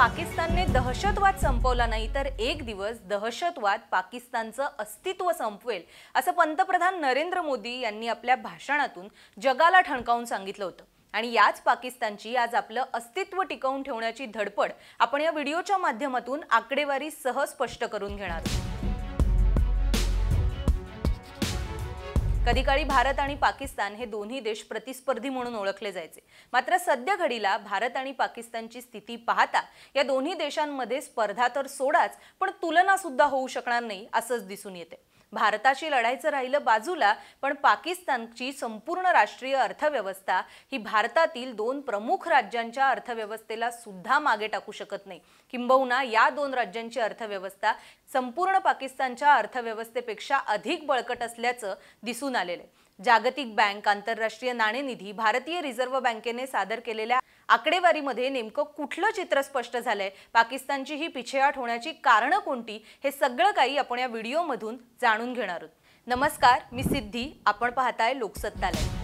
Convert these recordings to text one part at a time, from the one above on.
पाकिस्तानने दहशतवाद संपवला नाही तर एक दिवस दहशतवाद पाकिस्तानचं अस्तित्व संपवेल असं पंतप्रधान नरेंद्र मोदी यांनी आपल्या भाषणातून जगाला ठणकावून सांगितलं होतं। आणि याच पाकिस्तानची आज आपलं अस्तित्व टिकवून ठेवण्याची धडपड आपण या व्हिडिओच्या माध्यमातून आकडेवारी सह स्पष्ट करून घेणार आहोत। कधी काळी भारत आणि पाकिस्तान हे दोन्ही देश प्रतिस्पर्धी म्हणून ओळखले जायचे, मात्र सध्या घडीला भारत आणि पाकिस्तानची स्थिती पाहता या दोन्ही देशांमध्ये स्पर्धा तर सोडाच पण तुलना सुद्धा होऊ शकणार नाही असंच दिसून येते। भारताची लढाईचं राहिलं बाजूला, पण पाकिस्तानची संपूर्ण राष्ट्रीय अर्थव्यवस्था ही भारतातील दोन प्रमुख राज्यांच्या अर्थव्यवस्थेला सुद्धा मागे टाकू शकत नाही। किंबहुना या दोन राज्यांची अर्थव्यवस्था संपूर्ण पाकिस्तानच्या अर्थव्यवस्थेपेक्षा अधिक बळकट असल्याचं दिसून आलेलं आहे। जागतिक बँक, आंतरराष्ट्रीय नाणेनिधी, भारतीय रिझर्व्ह बँकेने सादर केलेल्या आकडेवारीमध्ये नेमकं कुठलं चित्र स्पष्ट झालंय, पाकिस्तानची ही पिछेहाट होण्याची कारणं कोणती, हे सगळं काही आपण या व्हिडिओमधून जाणून घेणार आहोत। नमस्कार, मी सिद्धी, आपण पाहताय लोकसत्तालय।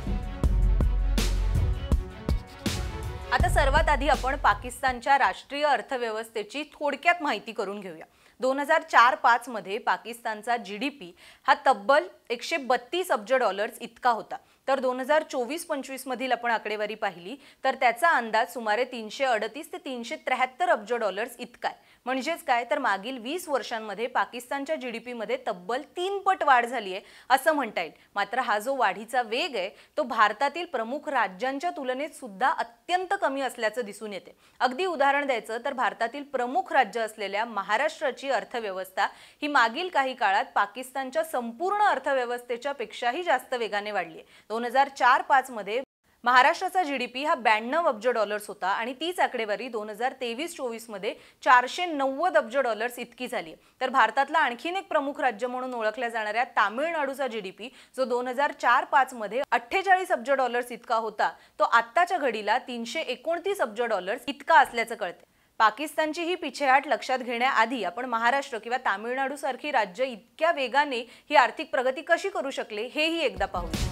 आता सर्वात आधी आपण पाकिस्तानच्या राष्ट्रीय अर्थव्यवस्थेची थोडक्यात माहिती करून घेऊया। 2004-05 मध्ये पाकिस्तानचा जीडीपी हा तब्बल 132 अब्ज डॉलर्स इतका होता, तर 2024-25 मधील आपण आकडेवारी पाहिली तर त्याचा अंदाज सुमारे 338 ते 373 अब्ज डॉलर्स इतका आहे। म्हणजेच काय, तर मागील 20 वर्षांमध्ये पाकिस्तानच्या जीडीपी मध्ये तब्बल 3 पट वाढ झाली आहे असं म्हणता येईल। मात्र हा जो वाढीचा वेग आहे तो भारतातील प्रमुख राज्यांच्या तुलनेत सुद्धा अत्यंत कमी असल्याचं दिसून येते। अगदी उदाहरण द्यायचं तर भारतातील प्रमुख राज्य असलेल्या महाराष्ट्राची अर्थव्यवस्था ही मागील काही काळात पाकिस्तानच्या संपूर्ण अर्थव्यवस्थेच्या पेक्षाही जास्त वेगाने वाढली आहे। 2004-05 मध्ये महाराष्ट्राचा जीडीपी हा 92 अब्ज डॉलर्स होता आणि तीच आकडेवारी 2023-24 मध्ये 490 अब्ज डॉलर्स इतकी झाली आहे। तर भारतातला आणखीन एक प्रमुख राज्य म्हणून ओळखल्या जाणाऱ्या तामिळनाडूचा जीडीपी जो 2004-05 मध्ये 48 अब्ज डॉलर्स इतका होता, तो आत्ताच्या घडीला 329 अब्ज डॉलर्स इतका असल्याचं कळते। पाकिस्तानची ही पिछेहाट लक्षात घेण्याआधी आपण महाराष्ट्र किंवा तामिळनाडू सारखी राज्य इतक्या वेगाने ही आर्थिक प्रगती कशी करू शकले हेही एकदा पाहूया।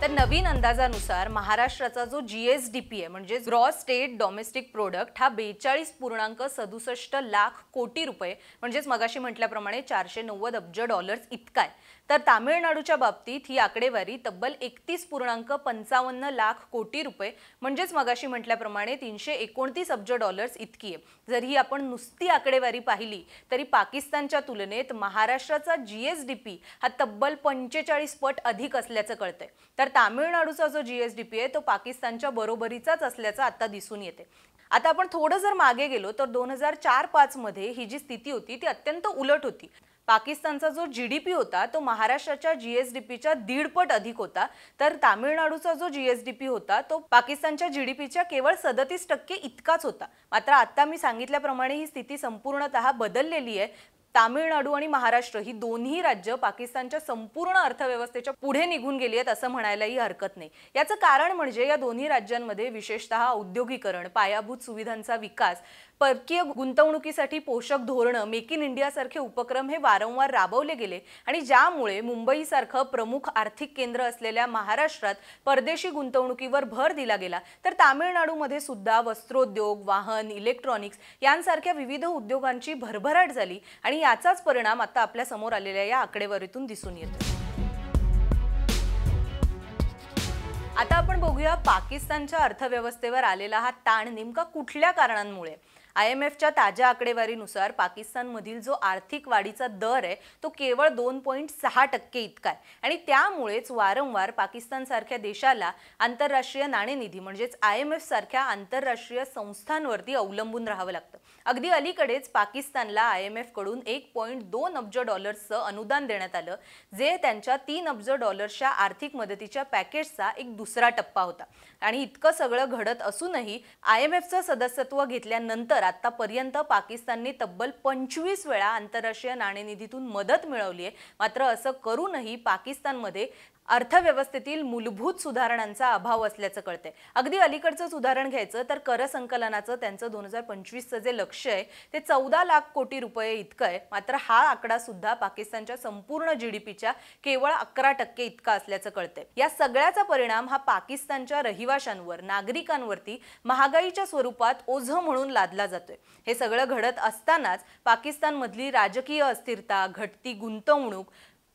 तर नवीन अंदाजानुसार महाराष्ट्राचा जो जीएसडीपी आहे म्हणजे ग्रॉस स्टेट डोमेस्टिक प्रोडक्ट हा 42.67 लाख कोटी रुपये म्हणजेच मगाशी म्हटल्याप्रमाणे 490 अब्ज डॉलर्स इतका आहे। तर तामिळनाडूच्या बाबतीत ही आकडेवारी तब्बल 31.55 लाख कोटी रुपये म्हणजेच मगाशी म्हटल्याप्रमाणे 329 अब्ज डॉलर्स इतकी आहे। जर ही आपण नुसती आकडेवारी पाहिली तरी पाकिस्तानच्या तुलनेत महाराष्ट्राचा जीएसडीपी हा तब्बल 45 पट अधिक असल्याचं कळतंय। तर तामिळनाडूचा जो जीएसडीपी आहे तो पाकिस्तानच्या बरोबरीचाच असल्याचं आता दिसून येते। आता आपण थोडं जर मागे गेलो तर 2004-05 मध्ये ही जी स्थिती होती ती अत्यंत उलट होती। पाकिस्तानचा जो जीडीपी होता तो महाराष्ट्राच्या जीएसडीपीच्या 1.5 पट अधिक होता, तर तामिळनाडूचा जो जीएसडीपी होता तो पाकिस्तानच्या जीडीपीच्या केवळ 37% इतकाच होता। मात्र आता मी सांगितल्याप्रमाणे ही स्थिती संपूर्णतः बदललेली आहे। तामिळनाडू आणि महाराष्ट्र ही दोन्ही राज्य पाकिस्तानच्या संपूर्ण अर्थव्यवस्थेच्या पुढे निघून गेली आहेत असं म्हणायलाही हरकत नाही। याचं कारण म्हणजे या दोन्ही राज्यांमध्ये विशेषतः औद्योगिकरण, पायाभूत सुविधांचा विकास, परकीय गुंतवणुकीसाठी पोषक धोरणं, मेक इन इंडिया सारखे उपक्रम हे वारंवार राबवले गेले आणि ज्यामुळे मुंबईसारखं प्रमुख आर्थिक केंद्र असलेल्या महाराष्ट्रात परदेशी गुंतवणुकीवर भर दिला गेला। तर तामिळनाडूमध्ये सुद्धा वस्त्रोद्योग, वाहन, इलेक्ट्रॉनिक्स यांसारख्या विविध उद्योगांची भरभराट झाली आणि याचाच परिणाम आता आपल्या समोर आलेल्या या आकडेवारीतून दिसून येतो। आता आपण बघूया पाकिस्तानच्या अर्थव्यवस्थेवर आलेला हा ताण नेमका कुठल्या कारणांमुळे। IMFच्या ताज्या आकडेवारीनुसार पाकिस्तानमधील जो आर्थिक वाढीचा दर आहे तो केवळ 2.6% इतका आहे आणि त्यामुळेच वारंवार पाकिस्तानसारख्या देशाला आंतरराष्ट्रीय नाणेनिधी म्हणजेच IMF सारख्या आंतरराष्ट्रीय संस्थांवरती अवलंबून राहावं लागतं। अगदी अलीकडेच पाकिस्तानला IMF कडून 1.2 अब्ज डॉलर्सचं अनुदान देण्यात आलं, जे त्यांच्या 3 अब्ज डॉलर्सच्या आर्थिक मदतीच्या पॅकेजचा एक दुसरा टप्पा होता। आणि इतकं सगळं घडत असूनही IMFचं सदस्यत्व घेतल्यानंतर आतापर्यंत पाकिस्तानने तब्बल 25 वेळा आंतरराष्ट्रीय नाणेनिधीतून मदत मिळवली आहे। मात्र असं करूनही पाकिस्तानमध्ये अर्थव्यवस्थेतील मूलभूत सुधारणांचा अभाव असल्याचं कळतंय। अगदी अलीकडचं उदाहरण घ्यायचं तर कर संकलनाचं त्यांचं 2025चं जे लक्ष्य आहे ते 14 लाख कोटी रुपये इतकं आहे। मात्र हा आकडा सुद्धा पाकिस्तानच्या संपूर्ण जीडीपीच्या केवळ 11% इतका असल्याचं कळतंय। या सगळ्याचा परिणाम हा पाकिस्तानच्या रहिवाशांवर, नागरिकांवरती महागाईच्या स्वरूपात ओझं म्हणून लादला जातोय। हे सगळं घडत असतानाच पाकिस्तानमधली राजकीय अस्थिरता, घटती गुंतवणूक,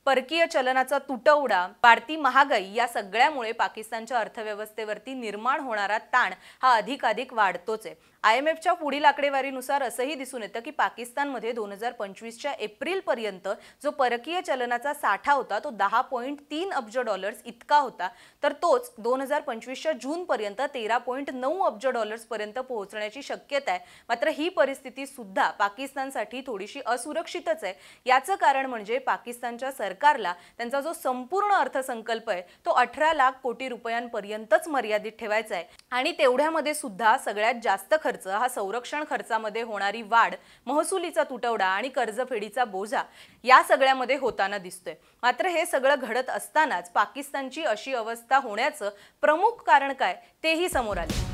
परकीय चलनाचा तुटवडा, वाढती महागाई या सगळ्यामुळे पाकिस्तानच्या अर्थव्यवस्थेवरती निर्माण होणारा ताण हा अधिकाधिक वाढतोच आहे। IMFच्या पुढील आकडेवारीनुसार असंही दिसून येतं की पाकिस्तानमध्ये 2025च्या एप्रिल पर्यंत जो परकीय चलनाचा साठा होता तो 10.3 अब्ज डॉलर्स इतका होता, तर तोच 2025च्या जून पर्यंत 13.9 अब्ज डॉलर्स पर्यंत पोहोचण्याची शक्यता आहे। मात्र ही परिस्थिती सुद्धा पाकिस्तानसाठी थोडीशी असुरक्षितच आहे। याचं कारण म्हणजे पाकिस्तानच्या सरकारला त्यांचा जो संपूर्ण अर्थसंकल्प आहे तो 18 लाख कोटी रुपयांपर्यंतच मर्यादित ठेवायचा आहे आणि तेवढ्यामध्ये सुद्धा सगळ्यात जास्त खर्च हा संरक्षण खर्चामध्ये होणारी वाढ, महसुलीचा तुटवडा आणि कर्जफेडीचा बोजा या सगळ्यामध्ये होताना दिसतोय। मात्र हे सगळं घडत असतानाच पाकिस्तानची अशी अवस्था होण्याचं प्रमुख कारण काय तेही समोर आले।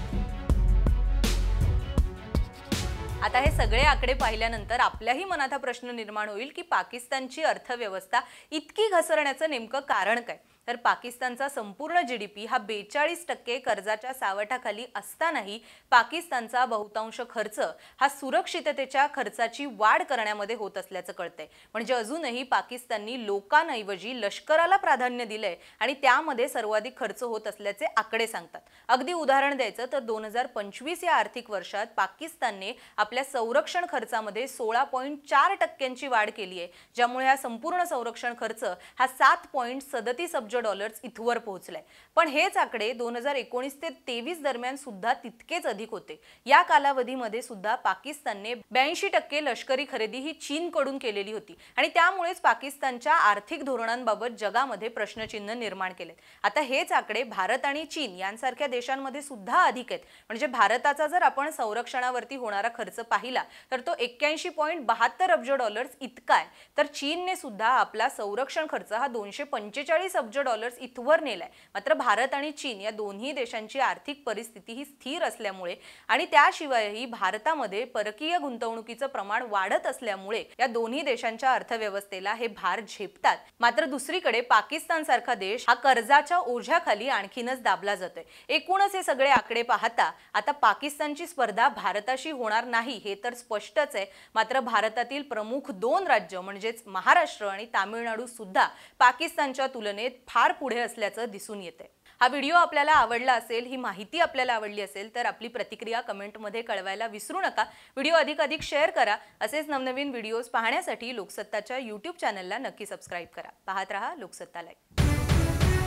आता हे सगळे आकडे पाहिल्यानंतर आपल्याही मनात हा प्रश्न निर्माण होईल की पाकिस्तानची अर्थव्यवस्था इतकी घसरण्याचं नेमकं कारण काय? तर पाकिस्तानचा संपूर्ण जीडीपी हा 42% कर्जाच्या सावटाखाली असतानाही पाकिस्तानचा बहुतांश खर्च हा सुरक्षिततेच्या खर्चाची वाढ करण्यामध्ये होत असल्याचं कळतंय। म्हणजे अजूनही पाकिस्ताननी लोकांऐवजी लष्कराला प्राधान्य दिलंय आणि त्यामध्ये सर्वाधिक खर्च होत असल्याचे आकडे सांगतात। अगदी उदाहरण द्यायचं तर 2025 या आर्थिक वर्षात पाकिस्तानने आपल्या संरक्षण खर्चामध्ये 16.4% वाढ केली आहे, ज्यामुळे हा संपूर्ण संरक्षण खर्च हा 7.37 अब्ज डॉलर्स इथवर पोहोचलाय। पण हेच आकडे 2019 ते 23 दरम्यान सुद्धा तितकेच अधिक होते। या कालावधीमध्ये सुद्धा पाकिस्तानने 82% लष्करी खरेदी ही चीनकडून केलेली होती आणि त्यामुळेच पाकिस्तानच्या आर्थिक धोरणांबाबत जगामध्ये प्रश्नचिन्ह निर्माण केले। आता हेच आकडे भारत आणि चीन यांसारख्या देशांमध्ये सुद्धा अधिक आहेत। म्हणजे भारताचा जर आपण संरक्षणावरती होणारा खर्च पाहिला तर तो 81.72 अब्ज डॉलर्स इतका आहे, तर चीनने सुद्धा आपला संरक्षण खर्च हा 245 अब्ज डॉलर्स इथवर नेलाय। मात्र भारत आणि चीन या दोन्ही देशांची आर्थिक परिस्थिती ही स्थिर असल्यामुळे आणि त्याशिवायही भारतामध्ये परकीय गुंतवणुकीचं प्रमाण वाढत असल्यामुळे या दोन्ही देशांच्या अर्थव्यवस्थेला हे भार झेपतात। मात्र दुसरीकडे पाकिस्तान सारखा देश हा कर्जाच्या ओझ्याखाली आणखीनच दाबला जातोय। एकूणच हे सगळे आकडे पाहता आता पाकिस्तानची स्पर्धा भारताशी होणार नाही हे तर स्पष्टच आहे। मात्र भारतातील प्रमुख 2 राज्य म्हणजेच महाराष्ट्र आणि तामिळनाडू सुद्धा पाकिस्तानच्या तुलनेत फार पुढे असल्याचं दिसून येते। हा व्हिडिओ आपल्याला आवडला असेल, ही माहिती आपल्याला आवडली असेल तर आपली प्रतिक्रिया कमेंटमध्ये कळवायला विसरू नका। व्हिडिओ अधिक शेअर करा। असेच नवनवीन व्हिडिओज पाहण्यासाठी लोकसत्ताच्या YouTube चॅनलला नक्की सबस्क्राइब करा। पाहत रहा लोकसत्ता लाईव्ह।